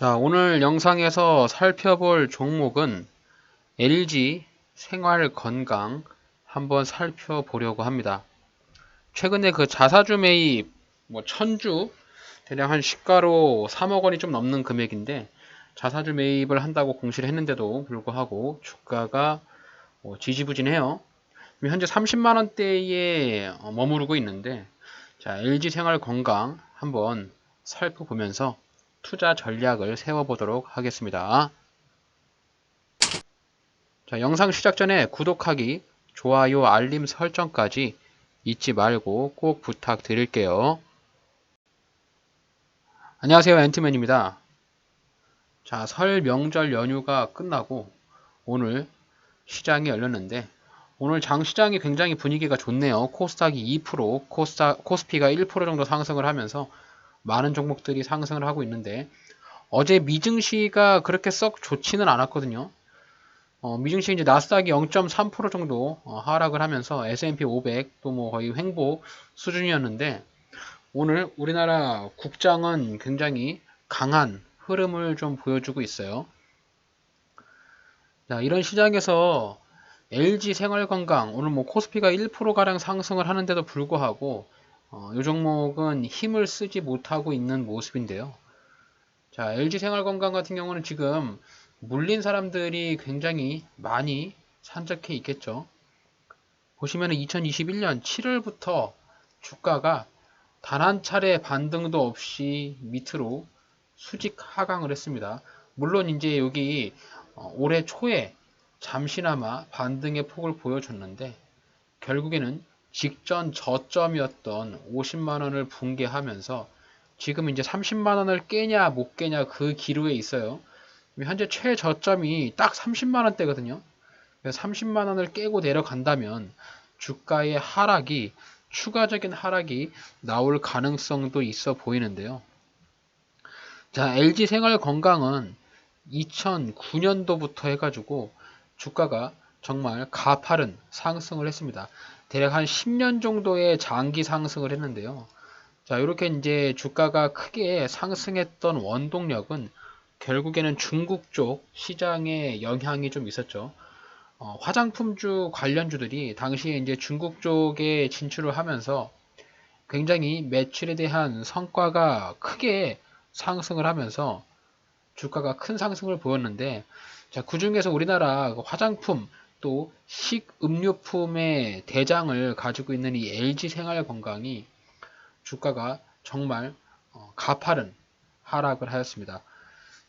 자, 오늘 영상에서 살펴볼 종목은 LG 생활건강 한번 살펴보려고 합니다. 최근에 그 자사주 매입 천주 대략 한 시가로 3억 원이 좀 넘는 금액인데 자사주 매입을 한다고 공시를 했는데도 불구하고 주가가 지지부진해요. 현재 30만 원대에 머무르고 있는데 자, LG 생활건강 한번 살펴보면서 투자 전략을 세워보도록 하겠습니다. 자, 영상 시작 전에 구독하기, 좋아요, 알림 설정까지 잊지 말고 꼭 부탁드릴게요. 안녕하세요, 앤트맨입니다. 자, 설 명절 연휴가 끝나고 오늘 시장이 열렸는데 오늘 장시장이 굉장히 분위기가 좋네요. 코스닥이 2%, 코스피가 1% 정도 상승을 하면서 많은 종목들이 상승을 하고 있는데 어제 미증시가 그렇게 썩 좋지는 않았거든요. 미증시 이제 나스닥이 0.3% 정도 하락을 하면서 S&P 500도 뭐 거의 횡보 수준이었는데 오늘 우리나라 국장은 굉장히 강한 흐름을 좀 보여주고 있어요. 자, 이런 시장에서 LG 생활건강 오늘 뭐 코스피가 1%가량 상승을 하는데도 불구하고 이 종목은 힘을 쓰지 못하고 있는 모습인데요. 자, LG 생활건강 같은 경우는 지금 물린 사람들이 굉장히 많이 산적해 있겠죠. 보시면 2021년 7월부터 주가가 단 한 차례 반등도 없이 밑으로 수직 하강을 했습니다. 물론 이제 여기 올해 초에 잠시나마 반등의 폭을 보여줬는데 결국에는 직전 저점이었던 50만 원을 붕괴하면서 지금 이제 30만 원을 깨냐 못 깨냐 그 기로에 있어요. 현재 최저점이 딱 30만 원대거든요. 30만 원을 깨고 내려간다면 주가의 하락이 추가적인 하락이 나올 가능성도 있어 보이는데요. 자, LG 생활건강은 2009년도부터 해가지고 주가가 정말 가파른 상승을 했습니다. 대략 한 10년 정도의 장기 상승을 했는데요. 자, 이렇게 이제 주가가 크게 상승했던 원동력은 결국에는 중국 쪽 시장에 영향이 좀 있었죠. 화장품주 관련주들이 당시에 이제 중국 쪽에 진출을 하면서 굉장히 매출에 대한 성과가 크게 상승을 하면서 주가가 큰 상승을 보였는데, 자, 그 중에서 우리나라 화장품 또 식음료품의 대장을 가지고 있는 이 LG 생활건강이 주가가 정말 가파른 하락을 하였습니다.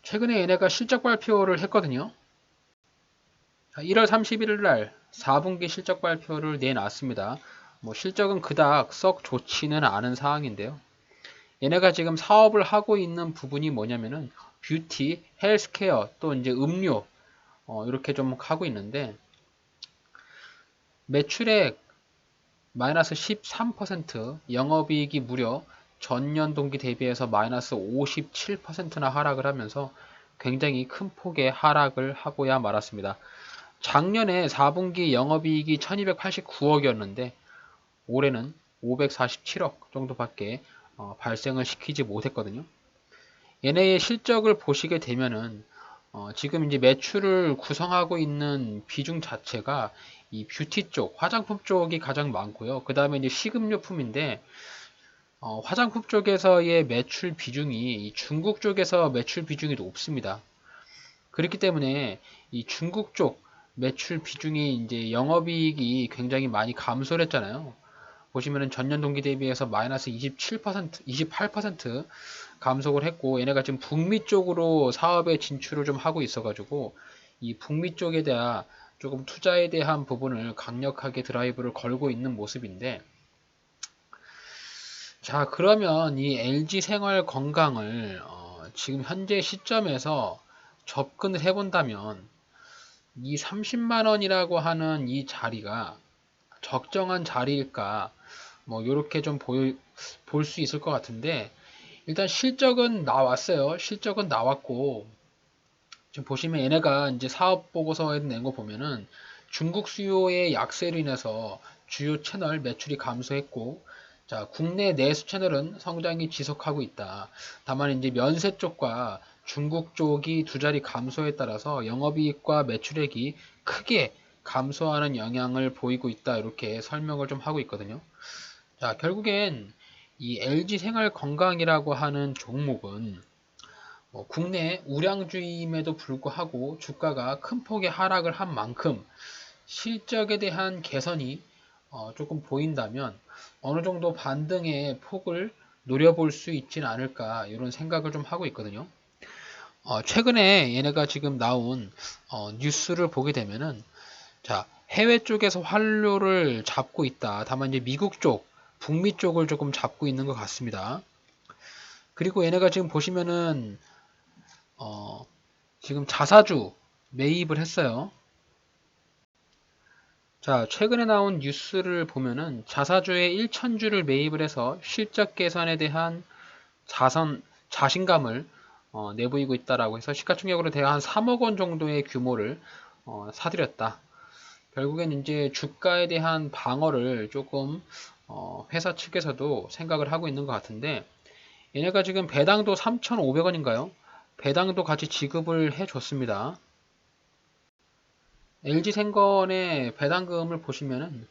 최근에 얘네가 실적 발표를 했거든요. 1월 31일 날 4분기 실적 발표를 내놨습니다. 뭐 실적은 그닥 썩 좋지는 않은 상황인데요. 얘네가 지금 사업을 하고 있는 부분이 뭐냐면은 뷰티, 헬스케어, 또 이제 음료 이렇게 좀 하고 있는데 매출액 마이너스 13%, 영업이익이 무려 전년 동기 대비해서 마이너스 57%나 하락을 하면서 굉장히 큰 폭의 하락을 하고야 말았습니다. 작년에 4분기 영업이익이 1289억이었는데 올해는 547억 정도밖에 발생을 시키지 못했거든요. 얘네의 실적을 보시게 되면은 지금 이제 매출을 구성하고 있는 비중 자체가 이 뷰티 쪽, 화장품 쪽이 가장 많고요. 그 다음에 이제 식음료품인데 화장품 쪽에서의 매출 비중이 이 중국 쪽에서 매출 비중이 높습니다. 그렇기 때문에 이 중국 쪽 매출 비중이 이제 영업이익이 굉장히 많이 감소를 했잖아요. 보시면은 전년 동기 대비해서 마이너스 27%, 28% 감속을 했고 얘네가 지금 북미 쪽으로 사업에 진출을 좀 하고 있어가지고 이 북미 쪽에 대한 조금 투자에 대한 부분을 강력하게 드라이브를 걸고 있는 모습인데 자, 그러면 이 LG 생활 건강을 지금 현재 시점에서 접근을 해본다면 이 30만 원이라고 하는 이 자리가 적정한 자리일까? 뭐 이렇게 좀 볼 수 있을 것 같은데 일단 실적은 나왔어요. 실적은 나왔고 지금 보시면 얘네가 이제 사업 보고서에 낸 거 보면은 중국 수요의 약세로 인해서 주요 채널 매출이 감소했고 자, 국내 내수 채널은 성장이 지속하고 있다. 다만 이제 면세 쪽과 중국 쪽이 두 자리 감소에 따라서 영업이익과 매출액이 크게 감소하는 영향을 보이고 있다. 이렇게 설명을 좀 하고 있거든요. 자, 결국엔 이 LG 생활건강이라고 하는 종목은 국내 우량주임에도 불구하고 주가가 큰 폭의 하락을 한 만큼 실적에 대한 개선이 조금 보인다면 어느 정도 반등의 폭을 노려볼 수 있진 않을까 이런 생각을 좀 하고 있거든요. 최근에 얘네가 지금 나온 뉴스를 보게 되면은 자, 해외 쪽에서 활로를 잡고 있다. 다만 이제 미국 쪽, 북미 쪽을 조금 잡고 있는 것 같습니다. 그리고 얘네가 지금 보시면은 지금 자사주 매입을 했어요. 자, 최근에 나온 뉴스를 보면은 자사주의 1,000주를 매입을 해서 실적 개선에 대한 자신감을 내보이고 있다라고 해서 시가총액으로 대략 한 3억 원 정도의 규모를 사들였다. 결국엔 이제 주가에 대한 방어를 조금 회사 측에서도 생각을 하고 있는 것 같은데 얘네가 지금 배당도 3,500원인가요? 배당도 같이 지급을 해줬습니다. LG생건의 배당금을 보시면은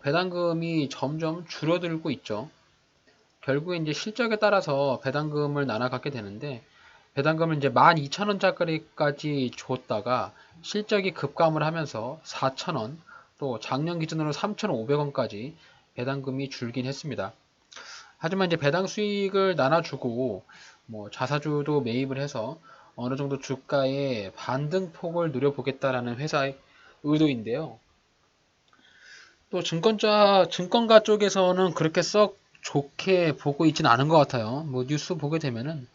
배당금이 점점 줄어들고 있죠. 결국에 이제 실적에 따라서 배당금을 나눠 갖게 되는데 배당금을 이제 12,000원짜리까지 줬다가 실적이 급감을 하면서 4,000원 또 작년 기준으로 3,500원까지 배당금이 줄긴 했습니다. 하지만 이제 배당 수익을 나눠주고 뭐 자사주도 매입을 해서 어느 정도 주가의 반등폭을 누려보겠다라는 회사의 의도인데요. 또 증권가 쪽에서는 그렇게 썩 좋게 보고 있진 않은 것 같아요. 뭐 뉴스 보게 되면은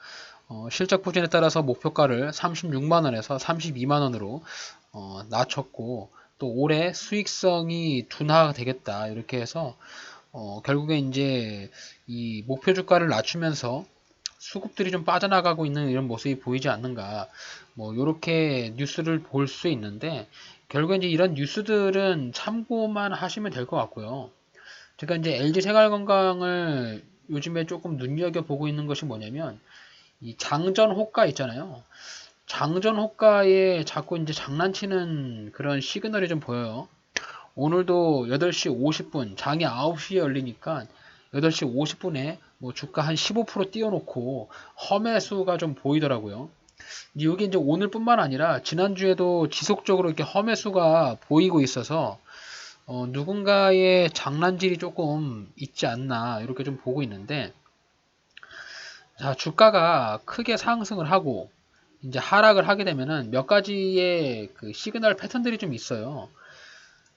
실적 부진에 따라서 목표가를 36만원에서 32만원으로 낮췄고 또 올해 수익성이 둔화가 되겠다 이렇게 해서 결국에 이제 이 목표 주가를 낮추면서 수급들이 좀 빠져나가고 있는 이런 모습이 보이지 않는가 뭐 이렇게 뉴스를 볼 수 있는데 결국에 이제 이런 뉴스들은 참고만 하시면 될 것 같고요. 제가 이제 LG 생활건강을 요즘에 조금 눈여겨보고 있는 것이 뭐냐면 이 장전 호가 있잖아요. 장전 호가에 자꾸 이제 장난치는 그런 시그널이 좀 보여요. 오늘도 8시 50분, 장이 9시에 열리니까 8시 50분에 뭐 주가 한 15% 띄워놓고 험매수가 좀 보이더라고요. 이게 이제 오늘뿐만 아니라 지난주에도 지속적으로 이렇게 험매수가 보이고 있어서 누군가의 장난질이 조금 있지 않나 이렇게 좀 보고 있는데 자, 주가가 크게 상승을 하고 이제 하락을 하게 되면은 몇 가지의 그 시그널 패턴들이 좀 있어요.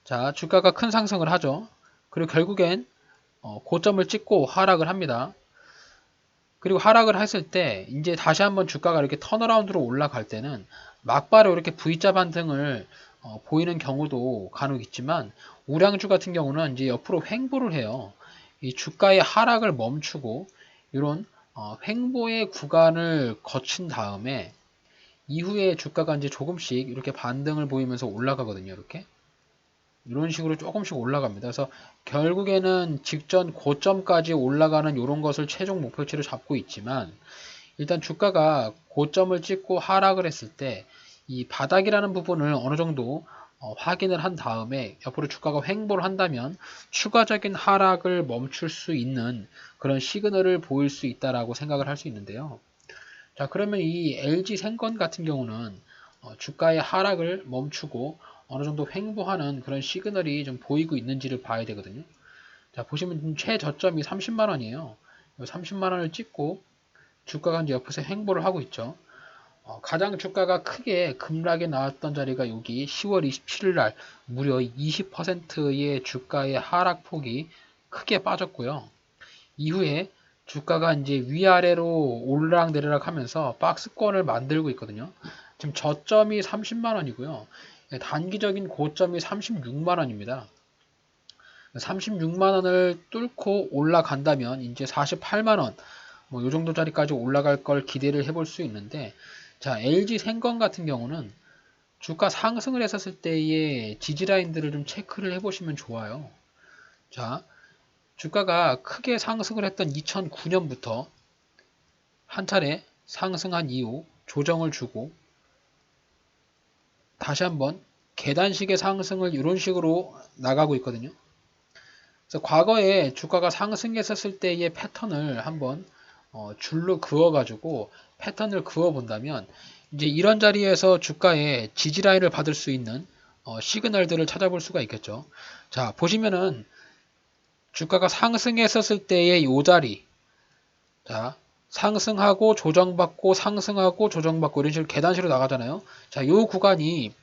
자, 주가가 큰 상승을 하죠. 그리고 결국엔 고점을 찍고 하락을 합니다. 그리고 하락을 했을 때 이제 다시 한번 주가가 이렇게 턴어라운드로 올라갈 때는 막바로 이렇게 V자 반등을 보이는 경우도 간혹 있지만 우량주 같은 경우는 이제 옆으로 횡보를 해요. 이 주가의 하락을 멈추고 이런 횡보의 구간을 거친 다음에 이후에 주가가 이제 조금씩 이렇게 반등을 보이면서 올라가거든요. 이렇게. 이런 식으로 조금씩 올라갑니다. 그래서 결국에는 직전 고점까지 올라가는 이런 것을 최종 목표치로 잡고 있지만 일단 주가가 고점을 찍고 하락을 했을 때 이 바닥이라는 부분을 어느 정도 확인을 한 다음에 옆으로 주가가 횡보를 한다면 추가적인 하락을 멈출 수 있는 그런 시그널을 보일 수 있다라고 생각을 할 수 있는데요. 자, 그러면 이 LG 생건 같은 경우는 주가의 하락을 멈추고 어느 정도 횡보하는 그런 시그널이 좀 보이고 있는지를 봐야 되거든요. 자, 보시면 최저점이 30만 원이에요. 30만 원을 찍고 주가가 이제 옆에서 횡보를 하고 있죠. 가장 주가가 크게 급락에 나왔던 자리가 여기 10월 27일 날 무려 20%의 주가의 하락폭이 크게 빠졌고요. 이후에 주가가 이제 위아래로 올락내리락 하면서 박스권을 만들고 있거든요. 지금 저점이 30만 원이고요. 단기적인 고점이 36만 원입니다. 36만 원을 뚫고 올라간다면 이제 48만 원, 뭐 요 정도 자리까지 올라갈 걸 기대를 해볼 수 있는데, 자, LG 생건 같은 경우는 주가 상승을 했었을 때의 지지라인들을 좀 체크를 해보시면 좋아요. 자, 주가가 크게 상승을 했던 2009년부터 한 차례 상승한 이후 조정을 주고 다시 한번 계단식의 상승을 이런 식으로 나가고 있거든요. 그래서 과거에 주가가 상승했었을 때의 패턴을 한번 줄로 그어가지고 패턴을 그어 본다면 이제 이런 자리에서 주가의 지지라인을 받을 수 있는 시그널들을 찾아볼 수가 있겠죠. 자, 보시면은 주가가 상승했었을 때의 이 자리, 자, 상승하고 조정받고 상승하고 조정받고 이런 식으로 계단식으로 나가잖아요. 자, 이 구간이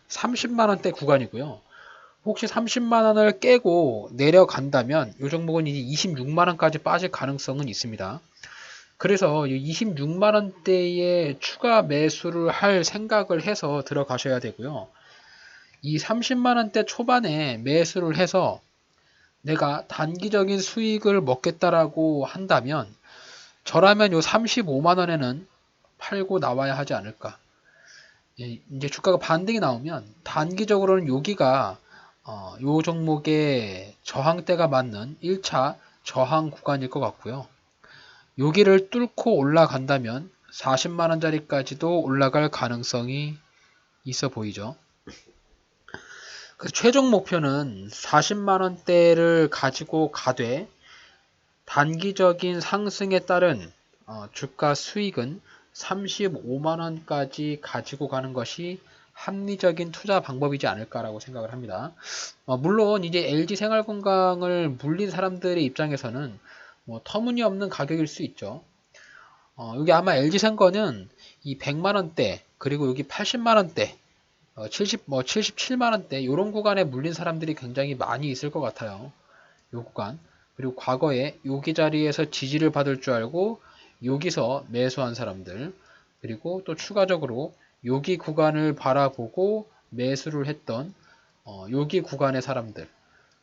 30만원대 구간이고요. 혹시 30만원을 깨고 내려간다면 이 종목은 이제 26만원까지 빠질 가능성은 있습니다. 그래서 26만원대에 추가 매수를 할 생각을 해서 들어가셔야 되고요. 이 30만원대 초반에 매수를 해서 내가 단기적인 수익을 먹겠다라고 한다면 저라면 요 35만원에는 팔고 나와야 하지 않을까. 이제 주가가 반등이 나오면 단기적으로는 여기가 요 종목의 저항대가 맞는 1차 저항 구간일 것 같고요. 여기를 뚫고 올라간다면 40만원짜리까지도 올라갈 가능성이 있어 보이죠. 그래서 최종 목표는 40만원대를 가지고 가되 단기적인 상승에 따른 주가 수익은 35만원까지 가지고 가는 것이 합리적인 투자 방법이지 않을까라고 생각을 합니다. 물론 이제 LG생활건강을 물린 사람들의 입장에서는 뭐 터무니없는 가격일 수 있죠. 여기 아마 LG생건은 이 100만원대 그리고 여기 80만원대 77만원대 이런 구간에 물린 사람들이 굉장히 많이 있을 것 같아요. 요 구간. 그리고 과거에 여기 자리에서 지지를 받을 줄 알고 여기서 매수한 사람들, 그리고 또 추가적으로 여기 구간을 바라보고 매수를 했던 여기 구간의 사람들.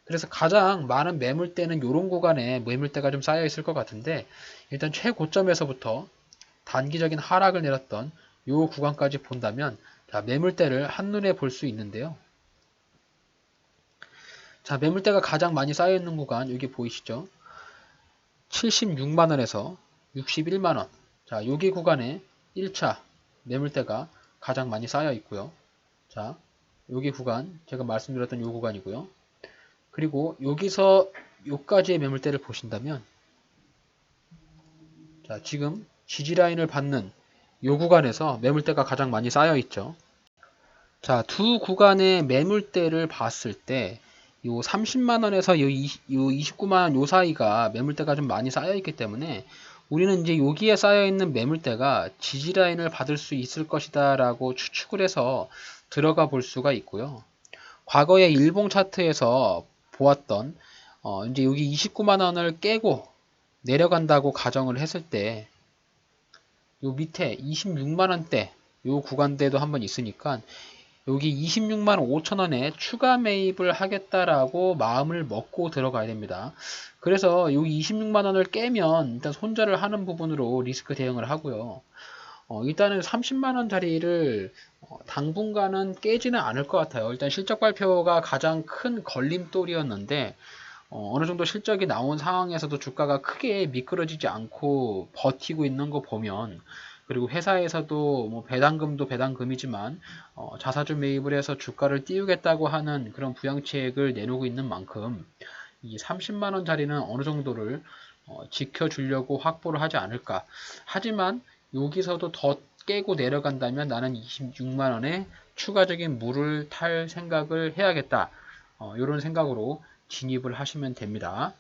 그래서 가장 많은 매물대는 이런 구간에 매물대가 좀 쌓여 있을 것 같은데, 일단 최고점에서부터 단기적인 하락을 내렸던 이 구간까지 본다면 자, 매물대를 한눈에 볼 수 있는데요. 자, 매물대가 가장 많이 쌓여 있는 구간 여기 보이시죠? 76만원에서 61만원. 자, 여기 구간에 1차 매물대가 가장 많이 쌓여 있고요. 자, 여기 구간 제가 말씀드렸던 이 구간이고요. 그리고 여기서 여기까지의 매물대를 보신다면 자, 지금 지지라인을 받는 이 구간에서 매물대가 가장 많이 쌓여 있죠. 자, 두 구간의 매물대를 봤을 때 요 30만원에서 요 29만원 요 사이가 매물대가 좀 많이 쌓여 있기 때문에 우리는 이제 여기에 쌓여 있는 매물대가 지지라인을 받을 수 있을 것이다 라고 추측을 해서 들어가 볼 수가 있고요. 과거의 일봉 차트에서 보았던 이제 여기 29만원을 깨고 내려간다고 가정을 했을 때 요 밑에 26만원대 요 구간대도 한번 있으니까 여기 26만 5천원에 추가 매입을 하겠다라고 마음을 먹고 들어가야 됩니다. 그래서 여기 26만원을 깨면 일단 손절을 하는 부분으로 리스크 대응을 하고요. 일단은 30만원짜리를 당분간은 깨지는 않을 것 같아요. 일단 실적 발표가 가장 큰 걸림돌이었는데 어느 정도 실적이 나온 상황에서도 주가가 크게 미끄러지지 않고 버티고 있는 거 보면, 그리고 회사에서도 뭐 배당금도 배당금이지만 자사주 매입을 해서 주가를 띄우겠다고 하는 그런 부양책을 내놓고 있는 만큼 이 30만원짜리는 어느 정도를 지켜주려고 확보를 하지 않을까. 하지만 여기서도 더 깨고 내려간다면 나는 26만원에 추가적인 물을 탈 생각을 해야겠다. 이런 생각으로 진입을 하시면 됩니다.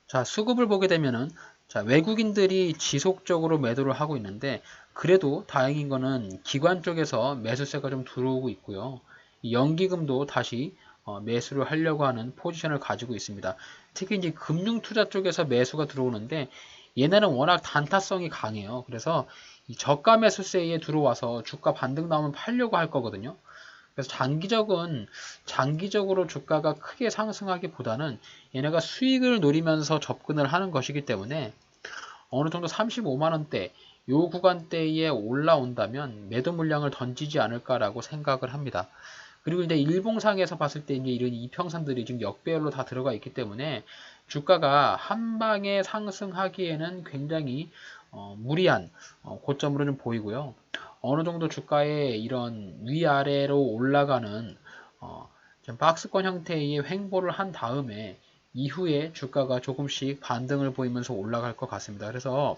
자, 수급을 보게 되면은 자, 외국인들이 지속적으로 매도를 하고 있는데, 그래도 다행인 거는 기관 쪽에서 매수세가 좀 들어오고 있고요. 연기금도 다시 매수를 하려고 하는 포지션을 가지고 있습니다. 특히 이제 금융투자 쪽에서 매수가 들어오는데 얘네는 워낙 단타성이 강해요. 그래서 이 저가 매수세에 들어와서 주가 반등 나오면 팔려고 할 거거든요. 그래서 장기적으로 주가가 크게 상승하기보다는 얘네가 수익을 노리면서 접근을 하는 것이기 때문에 어느 정도 35만원대 요 구간대에 올라온다면 매도 물량을 던지지 않을까라고 생각을 합니다. 그리고 이제 일봉상에서 봤을 때 이제 이런 이평선들이 지금 역배열로 다 들어가 있기 때문에 주가가 한 방에 상승하기에는 굉장히 무리한 고점으로 좀 보이고요. 어느 정도 주가의 이런 위아래로 올라가는 좀 박스권 형태의 횡보를 한 다음에 이후에 주가가 조금씩 반등을 보이면서 올라갈 것 같습니다. 그래서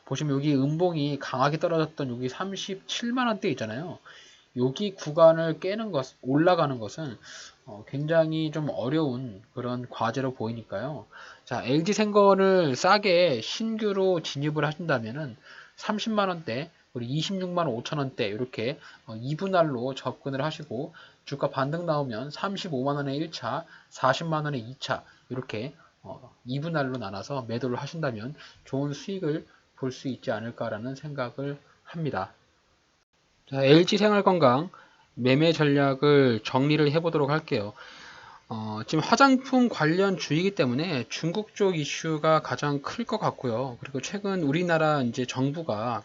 보시면 여기 음봉이 강하게 떨어졌던 여기 37만 원대 있잖아요. 여기 구간을 깨는 것, 올라가는 것은 굉장히 좀 어려운 그런 과제로 보이니까요. 자, LG생건을 싸게 신규로 진입을 하신다면은 30만 원대, 그리고 26만 5천 원대 이렇게 2분할로 접근을 하시고 주가 반등 나오면 35만 원에 1차, 40만 원에 2차 이렇게 2분할로 나눠서 매도를 하신다면 좋은 수익을 볼 수 있지 않을까라는 생각을 합니다. 자, LG생활건강 매매 전략을 정리를 해보도록 할게요. 지금 화장품 관련 주이기 때문에 중국 쪽 이슈가 가장 클 것 같고요. 그리고 최근 우리나라 이제 정부가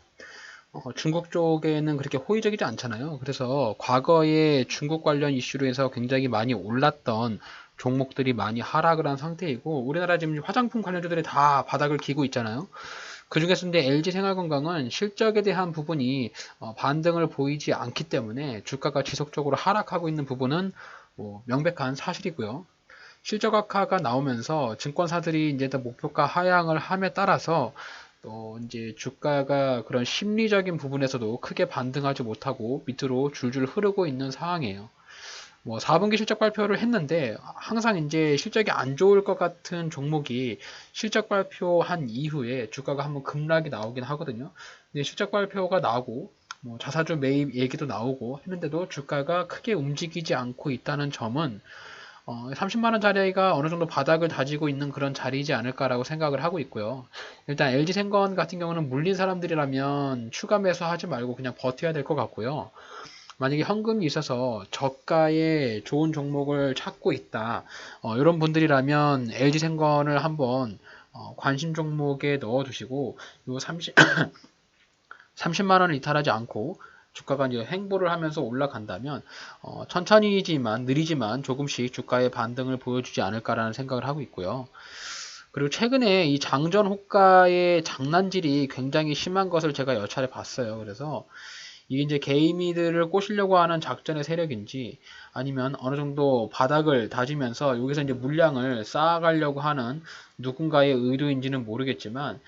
중국 쪽에는 그렇게 호의적이지 않잖아요. 그래서 과거에 중국 관련 이슈로 해서 굉장히 많이 올랐던 종목들이 많이 하락을 한 상태이고 우리나라 지금 화장품 관련주들이 다 바닥을 기고 있잖아요. 그 중에서 근데 LG생활건강은 실적에 대한 부분이 반등을 보이지 않기 때문에 주가가 지속적으로 하락하고 있는 부분은 뭐 명백한 사실이고요. 실적 악화가 나오면서 증권사들이 이제 목표가 하향을 함에 따라서 또 이제 주가가 그런 심리적인 부분에서도 크게 반등하지 못하고 밑으로 줄줄 흐르고 있는 상황이에요. 뭐 4분기 실적 발표를 했는데 항상 이제 실적이 안 좋을 것 같은 종목이 실적 발표한 이후에 주가가 한번 급락이 나오긴 하거든요. 근데 실적 발표가 나오고 뭐 자사주 매입 얘기도 나오고 했는데도 주가가 크게 움직이지 않고 있다는 점은 30만 원짜리가 어느 정도 바닥을 다지고 있는 그런 자리이지 않을까라고 생각을 하고 있고요. 일단 LG생건 같은 경우는 물린 사람들이라면 추가 매수하지 말고 그냥 버텨야 될 것 같고요. 만약에 현금이 있어서 저가의 좋은 종목을 찾고 있다. 이런 분들이라면 LG생건을 한번 관심 종목에 넣어두시고 요 30만 원을 이탈하지 않고 주가가 이제 횡보를 하면서 올라간다면 천천히지만 느리지만 조금씩 주가의 반등을 보여주지 않을까라는 생각을 하고 있고요. 그리고 최근에 이 장전 호가의 장난질이 굉장히 심한 것을 제가 여차례 봤어요. 그래서 이게 이제 개미들을 꼬시려고 하는 작전의 세력인지 아니면 어느 정도 바닥을 다지면서 여기서 이제 물량을 쌓아가려고 하는 누군가의 의도인지는 모르겠지만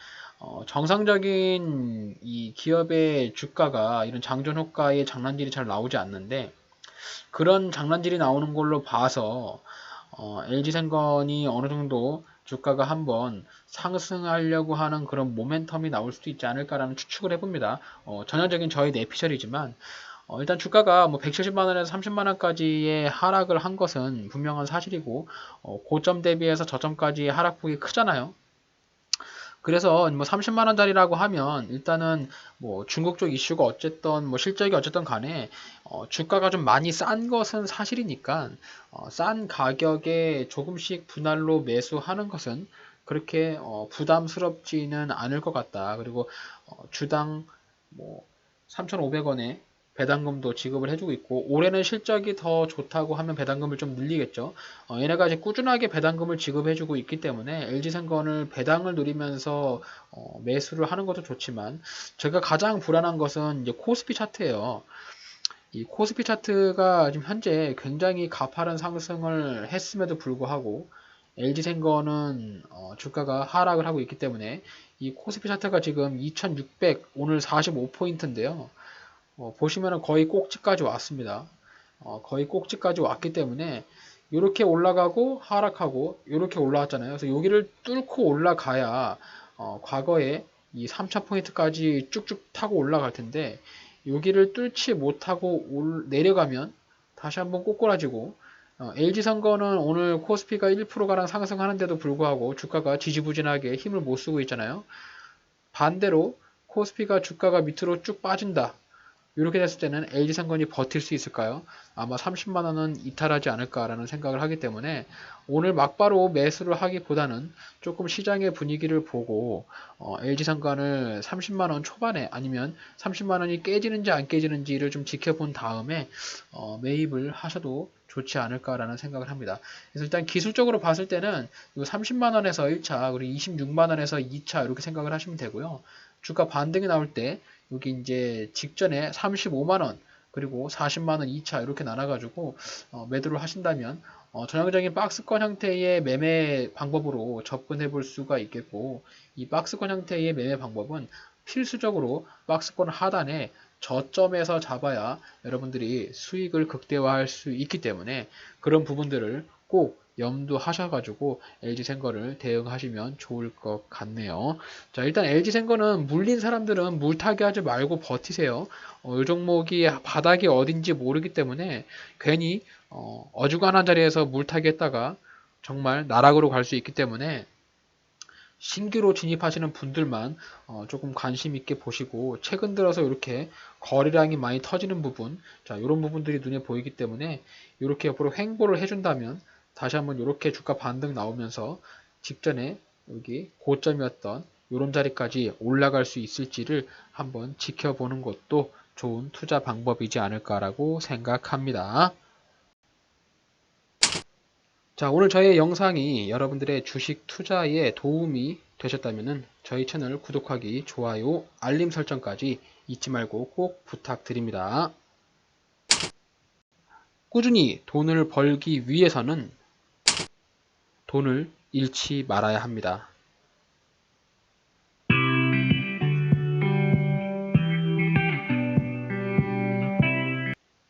정상적인 이 기업의 주가가 이런 장전 효과의 장난질이 잘 나오지 않는데 그런 장난질이 나오는 걸로 봐서 LG생건이 어느 정도 주가가 한번 상승하려고 하는 그런 모멘텀이 나올 수도 있지 않을까라는 추측을 해봅니다. 전형적인 저의 내피셜이지만 일단 주가가 뭐 170만 원에서 30만 원까지의 하락을 한 것은 분명한 사실이고 고점 대비해서 저점까지 하락폭이 크잖아요. 그래서 뭐 30만 원짜리라고 하면 일단은 뭐 중국 쪽 이슈가 어쨌든 뭐 실적이 어쨌든 간에 주가가 좀 많이 싼 것은 사실이니까 싼 가격에 조금씩 분할로 매수하는 것은 그렇게 부담스럽지는 않을 것 같다. 그리고 주당 뭐 3,500원에 배당금도 지급을 해주고 있고 올해는 실적이 더 좋다고 하면 배당금을 좀 늘리겠죠. 얘네가 이제 꾸준하게 배당금을 지급해주고 있기 때문에 LG생건을 배당을 누리면서 매수를 하는 것도 좋지만 제가 가장 불안한 것은 이제 코스피 차트예요. 이 코스피 차트가 지금 현재 굉장히 가파른 상승을 했음에도 불구하고 LG생건은 주가가 하락을 하고 있기 때문에 이 코스피 차트가 지금 2600 오늘 45포인트인데요. 보시면은 거의 꼭지까지 왔습니다. 거의 꼭지까지 왔기 때문에 이렇게 올라가고 하락하고 이렇게 올라왔잖아요. 그래서 여기를 뚫고 올라가야 과거에 이 3000포인트까지 쭉쭉 타고 올라갈 텐데 여기를 뚫지 못하고 내려가면 다시 한번 꼬꾸라지고 LG선거는 오늘 코스피가 1%가량 상승하는데도 불구하고 주가가 지지부진하게 힘을 못 쓰고 있잖아요. 반대로 코스피가 주가가 밑으로 쭉 빠진다. 이렇게 됐을 때는 LG생건이 버틸 수 있을까요? 아마 30만원은 이탈하지 않을까라는 생각을 하기 때문에 오늘 막바로 매수를 하기보다는 조금 시장의 분위기를 보고 LG생건을 30만원 초반에 아니면 30만원이 깨지는지 안 깨지는지를 좀 지켜본 다음에 매입을 하셔도 좋지 않을까라는 생각을 합니다. 그래서 일단 기술적으로 봤을 때는 30만원에서 1차 그리고 26만원에서 2차 이렇게 생각을 하시면 되고요. 주가 반등이 나올 때 여기 이제 직전에 35만원 그리고 40만원 2차 이렇게 나눠가지고 매도를 하신다면 전형적인 박스권 형태의 매매 방법으로 접근해 볼 수가 있겠고, 이 박스권 형태의 매매 방법은 필수적으로 박스권 하단에 저점에서 잡아야 여러분들이 수익을 극대화할 수 있기 때문에 그런 부분들을 꼭 염두하셔가지고 LG생거를 대응하시면 좋을 것 같네요. 자, 일단 LG생거는 물린 사람들은 물타기 하지 말고 버티세요. 이 종목이 바닥이 어딘지 모르기 때문에 괜히 어중간한 자리에서 물타기 했다가 정말 나락으로 갈 수 있기 때문에 신규로 진입하시는 분들만 조금 관심 있게 보시고, 최근 들어서 이렇게 거래량이 많이 터지는 부분, 자, 이런 부분들이 눈에 보이기 때문에 이렇게 옆으로 횡보를 해준다면 다시 한번 이렇게 주가 반등 나오면서 직전에 여기 고점이었던 이런 자리까지 올라갈 수 있을지를 한번 지켜보는 것도 좋은 투자 방법이지 않을까라고 생각합니다. 자, 오늘 저의 영상이 여러분들의 주식 투자에 도움이 되셨다면 저희 채널 구독하기, 좋아요, 알림 설정까지 잊지 말고 꼭 부탁드립니다. 꾸준히 돈을 벌기 위해서는 돈을 잃지 말아야 합니다.